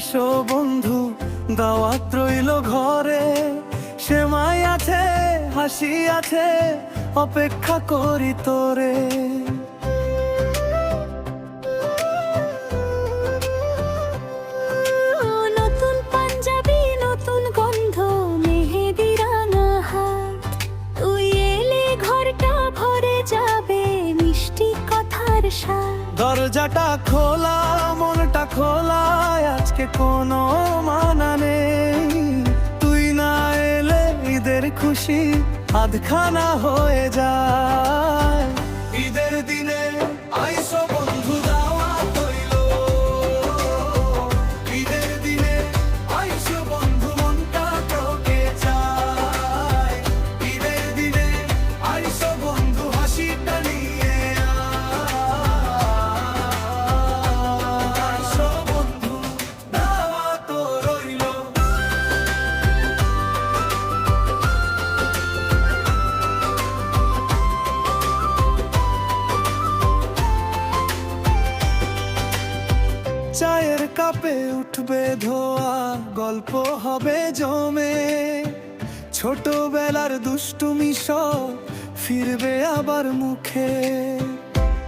আইসো বন্ধু, দাওয়াত রইল ঘরে। সেমাই আছে, হাসি আছে, অপেক্ষা করি তোরে। নতুন পাঞ্জাবি, নতুন গন্ধ, মেহেদি রাঙা হাত। তুই এলে ঘরটা ভরে যাবে মিষ্টি কথার স্বাদ। দরজাটা খোলা, মনটা খোলা, আজকে কোনো মানা নেই। তুই না এলে ঈদের খুশি আধখানা হয়ে যায়। ঈদের দিনে আইসো বন্ধু, দাওয়াত রইল। ঈদের দিনে আইসো বন্ধু, মনটা তোকে চায়। ঈদের দিনে আইসো বন্ধু, হাসিটা নিয়ে আইসো বন্ধু, দাওয়াত রইল। চায়ের কাপে উঠবে ধোয়া, গল্প হবে জমে। ছোটবেলার দুষ্টুমি সব ফিরবে আবার মুখে।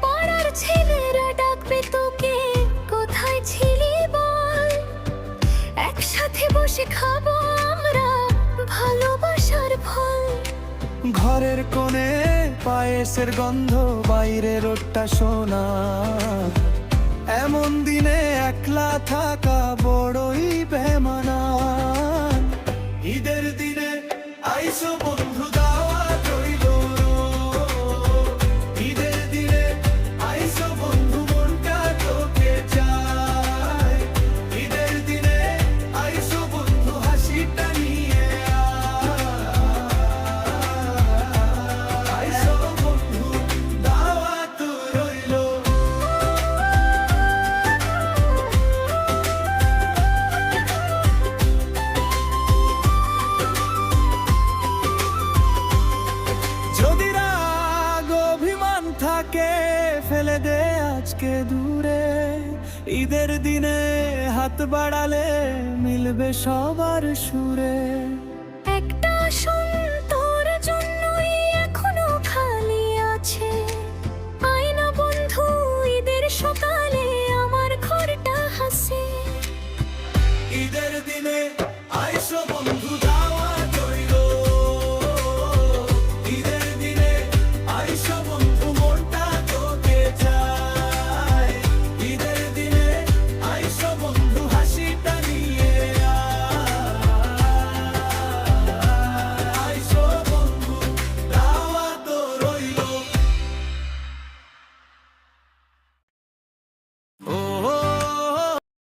পাড়ার ছেলেরা ডাকবে তোকে, কোথায় ছিলি বল। একসাথে বসে খাবো আমরা ভালোবাসার ফল। ঘরের কোণে পায়েসের গন্ধ, বাইরে রোদটা শোনা। এমন দিনে একলা থাকা বড়ই বেমানা। ঈদের দিনে আইসো বন্ধু, দাওয়াত রইল। ঈদের দিনে আইসো বন্ধু, মনটা তোকে চায়। ঈদের দিনে আইসো বন্ধু, হাসিটা নিয়ে আইসো বন্ধু, দাওয়াত রইল। যদি রাগ অভিমান থাকে ফেলে দে আজকে দূরে। ঈদের দিনে হাত বাড়ালে মিলবে সবার সুরে। একটা আসন তোর জন্যই এখনো খালি আছে। আয়না বন্ধু, ঈদের সকালে আমার ঘরটা হাসে। ঈদের দিনে আইসো বন্ধু,